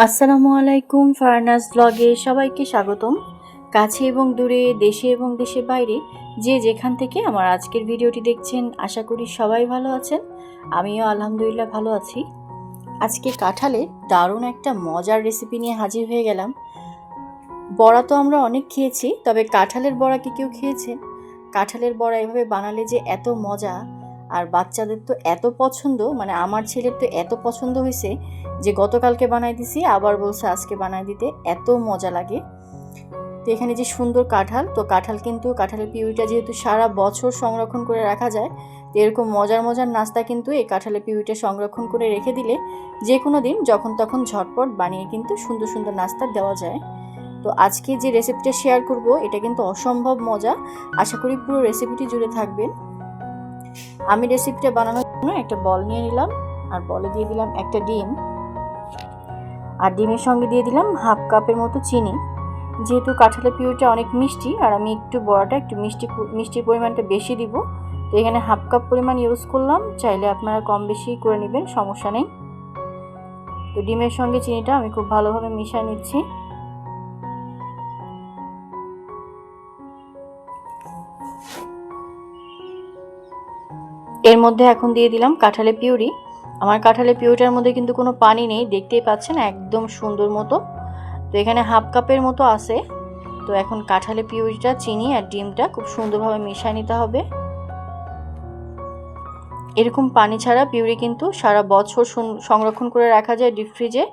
আসসালামু আলাইকুম, ফারনাস ব্লগে সবাইকে স্বাগতম। কাছে এবং দূরে, দেশে এবং দেশের বাইরে যে যেখান থেকে আমার আজকের ভিডিওটি দেখছেন, আশা করি সবাই ভালো আছেন। আমিও আলহামদুলিল্লাহ ভালো আছি। আজকে কাঁঠালে দারুণ একটা মজার রেসিপি নিয়ে হাজির হয়ে গেলাম। বড়া তো আমরা অনেক খেয়েছি, তবে কাঁঠালের বড়া কি কেউ খেয়েছেন? কাঁঠালের বড়া এভাবে বানালে যে এত মজা, আর বাচ্চাদের তো এত পছন্দ, মানে আমার ছেলের তো এত পছন্দ হয়েছে যে গতকালকে বানাই দিছি, আবার বলছে আজকে বানাই দিতে, এত মজা লাগে। তো এখানে যে সুন্দর কাঁঠাল, তো কাঁঠাল কিন্তু কাঁঠালের পিউরিটা যেহেতু সারা বছর সংরক্ষণ করে রাখা যায়, তো এরকম মজার মজার নাস্তা কিন্তু এই কাঁঠালের পিউরিটা সংরক্ষণ করে রেখে দিলে যে কোনো দিন যখন তখন ঝটপট বানিয়ে কিন্তু সুন্দর সুন্দর নাস্তা দেওয়া যায়। তো আজকে যে রেসিপিটা শেয়ার করব, এটা কিন্তু অসম্ভব মজা। আশা করি পুরো রেসিপিটি জুড়ে থাকবেন। আমি রেসিপিটা বানানোর জন্য একটা বল নিয়ে নিলাম, আর বলে দিয়ে দিলাম একটা ডিম, আর ডিমের সঙ্গে দিয়ে দিলাম হাফ কাপের মতো চিনি। যেহেতু কাঁঠালের পিউরিটা অনেক মিষ্টি, আর আমি একটু বড়াটা একটু মিষ্টির পরিমাণটা বেশি দিব, তো এখানে হাফ কাপ পরিমাণ ইউজ করলাম। চাইলে আপনারা কম বেশি করে নেবেন, সমস্যা নেই। তো ডিমের সঙ্গে চিনিটা আমি খুব ভালোভাবে মিশিয়ে নিচ্ছি। এর মধ্যে এখন দিয়ে দিলাম কাঁঠালের পিউরি। আমার কাঁঠালের পিউরিটার মধ্যে কিন্তু কোনো পানি নেই, দেখতেই পাচ্ছেন একদম সুন্দর মতো। তো এখানে হাফ কাপের মতো আছে। তো এখন কাঁঠালের পিউরিটা, চিনি আর ডিমটা খুব সুন্দরভাবে মিশিয়ে নিতে হবে। এরকম পানি ছাড়া পিউরি কিন্তু সারা বছর সংরক্ষণ করে রাখা যায় ডিপ ফ্রিজে,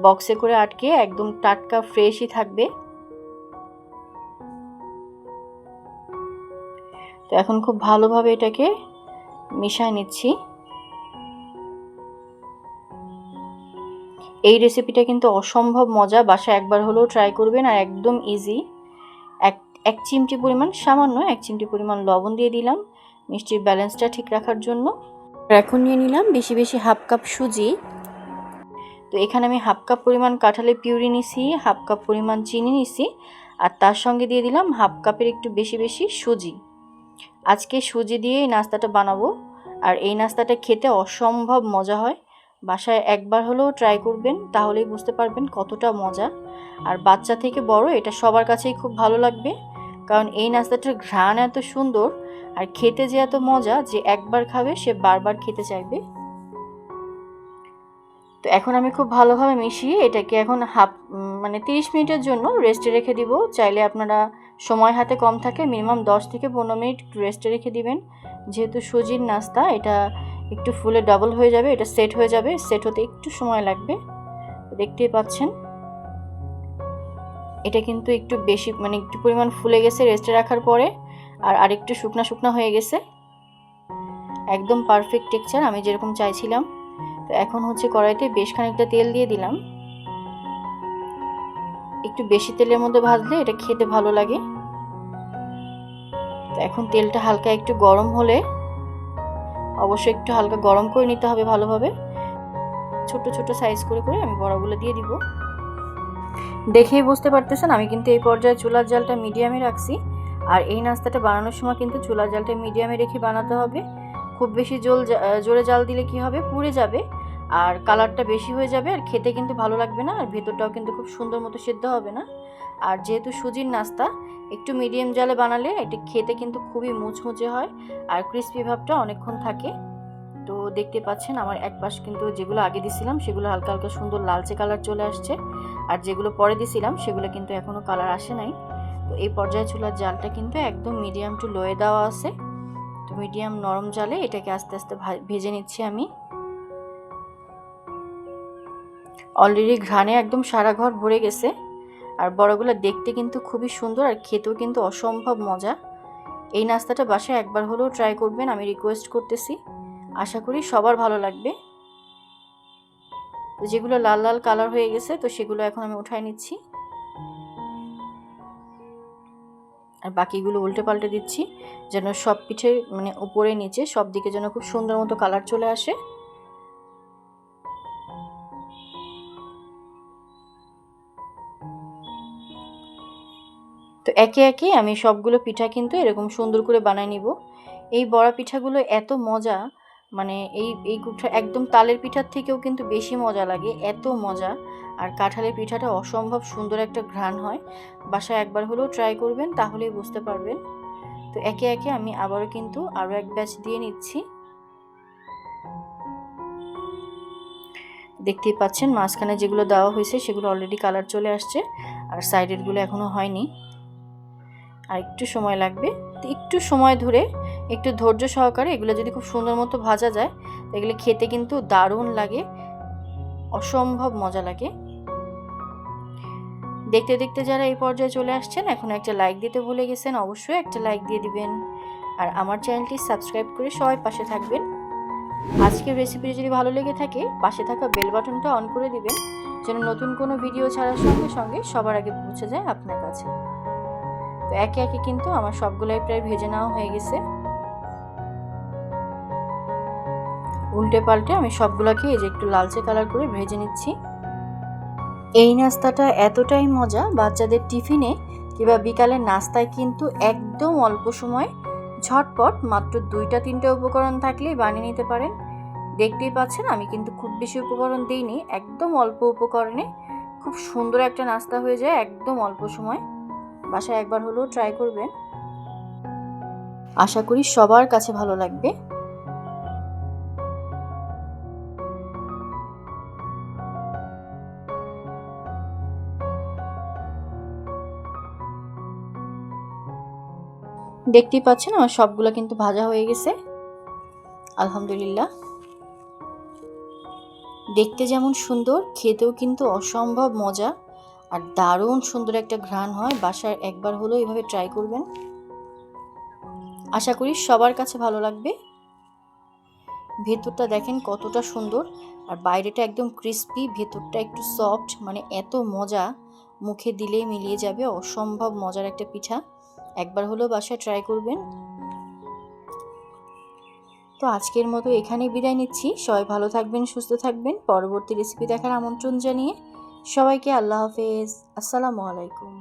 বক্সে করে আটকে, একদম টাটকা ফ্রেশই থাকবে। তো এখন খুব ভালোভাবে এটাকে মিশিয়ে নিচ্ছি। এই রেসিপিটা কিন্তু অসম্ভব মজা, বাসায় একবার হলেও ট্রাই করবেন, আর একদম ইজি। এক চিমটি পরিমাণ, সামান্য এক চিমটি পরিমাণ লবণ দিয়ে দিলাম মিষ্টির ব্যালেন্সটা ঠিক রাখার জন্য। এখন নিয়ে নিলাম বেশি বেশি হাফ কাপ সুজি। তো এখানে আমি হাফ কাপ পরিমাণ কাঁঠালের পিউরি নিছি, হাফ কাপ পরিমাণ চিনি নিছি, আর তার সঙ্গে দিয়ে দিলাম হাফ কাপের একটু বেশি বেশি সুজি। আজকে সুজি দিয়ে এই নাস্তাটা বানাবো, আর এই নাস্তাটা খেতে অসম্ভব মজা হয়। বাসায় একবার হলেও ট্রাই করবেন, তাহলেই বুঝতে পারবেন কতটা মজা। আর বাচ্চা থেকে বড় এটা সবার কাছেই খুব ভালো লাগবে, কারণ এই নাস্তাটার ঘ্রাণ এত সুন্দর, আর খেতে যে এত মজা যে একবার খাবে সে বারবার খেতে চাইবে। তো এখন আমি খুব ভালোভাবে মিশিয়ে এটাকে এখন মানে 30 মিনিটের জন্য রেস্টে রেখে দিব। চাইলে আপনারা সময় হাতে কম থাকে, মিনিমাম 10 থেকে 15 মিনিট রেস্টে রেখে দিবেন। যেহেতু সুজির নাস্তা, এটা একটু ফুলে ডাবল হয়ে যাবে, এটা সেট হয়ে যাবে, সেট হতে একটু সময় লাগবে। দেখতেই পাচ্ছেন এটা কিন্তু একটু বেশি, মানে একটু পরিমাণ ফুলে গেছে রেস্টে রাখার পরে, আর আরেকটু শুকনা শুকনা হয়ে গেছে। একদম পারফেক্ট টেক্সচার, আমি যেরকম চাইছিলাম। তো এখন হচ্ছে কড়াইতে বেশ খানিকটা তেল দিয়ে দিলাম। একটু বেশি তেলের মধ্যে ভাজলে এটা খেতে ভালো লাগে। তো এখন তেলটা হালকা একটু গরম হলে, অবশ্যই একটু হালকা গরম করে নিতে হবে ভালোভাবে। ছোট ছোট সাইজ করে করে আমি বড়াগুলো দিয়ে দিব। দেখেই বুঝতে পারতেছেন আমি কিন্তু এই পর্যায়ে চুলার জালটা মিডিয়ামে রাখছি। আর এই নাস্তাটা বানানোর সময় কিন্তু চুলার জালটা মিডিয়ামে রেখে বানাতে হবে। খুব বেশি জোরে জাল দিলে কি হবে, পুড়ে যাবে, আর কালারটা বেশি হয়ে যাবে, আর খেতে কিন্তু ভালো লাগবে না, আর ভেতরটাও কিন্তু খুব সুন্দর মতো সেদ্ধ হবে না। আর যেহেতু সুজির নাস্তা, একটু মিডিয়াম জালে বানালে এটা খেতে কিন্তু খুবই মুচমুচে হয়, আর ক্রিস্পি ভাবটা অনেকক্ষণ থাকে। তো দেখতে পাচ্ছেন আমার এক পাশ কিন্তু যেগুলো আগে দিছিলাম সেগুলো হালকা হালকা সুন্দর লালচে কালার চলে আসছে, আর যেগুলো পরে দিছিলাম সেগুলো কিন্তু এখনও কালার আসে নাই। তো এই পর্যায়ে চুলার জালটা কিন্তু একদম মিডিয়াম টু লোয়ে দেওয়া আছে। তো মিডিয়াম নরম জালে এটাকে আস্তে আস্তে ভেজে নিচ্ছি আমি। অলরেডি ঘ্রাণে একদম সারা ঘর ভরে গেছে, আর বড়গুলো দেখতে কিন্তু খুবই সুন্দর, আর খেতেও কিন্তু অসম্ভব মজা। এই নাস্তাটা বাসায় একবার হলেও ট্রাই করবেন, আমি রিকোয়েস্ট করতেছি। আশা করি সবার ভালো লাগবে। তো যেগুলো লাল লাল কালার হয়ে গেছে, তো সেগুলো এখন আমি উঠাই নিচ্ছি, আর বাকিগুলো উল্টে পাল্টে দিচ্ছি, যেন সব পিঠে মানে উপরে নিচে সব দিকে যেন খুব সুন্দর মতো কালার চলে আসে। তো একে একে আমি সবগুলো পিঠা কিন্তু এরকম সুন্দর করে বানাই নিব। এই বড়া পিঠাগুলো এত মজা, মানে এই পিঠা একদম তালের পিঠার থেকেও কিন্তু বেশি মজা লাগে, এত মজা। আর কাঁঠালের পিঠাটা অসম্ভব সুন্দর একটা ঘ্রাণ হয়। বাসায় একবার হলেও ট্রাই করবেন, তাহলেই বুঝতে পারবেন। তো একে একে আমি আবারও কিন্তু আরও এক ব্যাচ দিয়ে নিচ্ছি। দেখতেই পাচ্ছেন মাঝখানে যেগুলো দেওয়া হয়েছে সেগুলো অলরেডি কালার চলে আসছে, আর সাইডেরগুলো এখনও হয়নি, আর একটু সময় লাগবে। তো একটু সময় ধরে একটু ধৈর্য সহকারে এগুলো যদি খুব সুন্দর মতো ভাজা যায়, এগুলো খেতে কিন্তু দারুণ লাগে, অসম্ভব মজা লাগে। দেখতে দেখতে যারা এই পর্যায়ে চলে আসছেন, এখন একটা লাইক দিতে ভুলে গেছেন, অবশ্যই একটা লাইক দিয়ে দিবেন। আর আমার চ্যানেলটি সাবস্ক্রাইব করে সবাই পাশে থাকবেন। আজকের রেসিপি যদি ভালো লেগে থাকে, পাশে থাকা বেল বাটনটা অন করে দিবেন, যেন নতুন কোনো ভিডিও ছাড়ার সঙ্গে সঙ্গে সবার আগে পৌঁছে যায় আপনার কাছে। তো একে একে কিন্তু আমার সবগুলাই প্রায় ভেজে নেওয়া হয়ে গেছে। উল্টে পাল্টে আমি সবগুলোকে এই যে একটু লালচে কালার করে ভেজে নিচ্ছি। এই নাস্তাটা এতটাই মজা, বাচ্চাদের টিফিনে কিংবা বিকালের নাস্তায় কিন্তু একদম অল্প সময় ঝটপট মাত্র 2-3টা উপকরণ থাকলেই বানিয়ে নিতে পারেন। দেখতেই পাচ্ছেন আমি কিন্তু খুব বেশি উপকরণ দিইনি, একদম অল্প উপকরণে খুব সুন্দর একটা নাস্তা হয়ে যায় একদম অল্প সময়। বাসায় একবার হলেও ট্রাই করবেন, আশা করি সবার কাছে ভালো লাগবে। দেখতেই পাচ্ছেন আমার সবগুলো কিন্তু ভাজা হয়ে গেছে, আলহামদুলিল্লাহ। দেখতে যেমন সুন্দর, খেতেও কিন্তু অসম্ভব মজা, আর দারুণ সুন্দর একটা ঘ্রাণ হয়। বাসায় একবার হলেও এভাবে ট্রাই করবেন, আশা করি সবার কাছে ভালো লাগবে। ভেতরটা দেখেন কতটা সুন্দর, আর বাইরেটা একদম ক্রিস্পি, ভেতরটা একটু সফট, মানে এত মজা, মুখে দিলেই মিলিয়ে যাবে, অসম্ভব মজার একটা পিঠা। একবার হলেও বাসায় ট্রাই করবেন। তো আজকের মতো এখানেই বিদায় নিচ্ছি। সবাই ভালো থাকবেন, সুস্থ থাকবেন। পরবর্তী রেসিপি দেখার আমন্ত্রণ জানিয়ে সবাইকে আল্লাহ হাফেজ, আসসালামু আলাইকুম।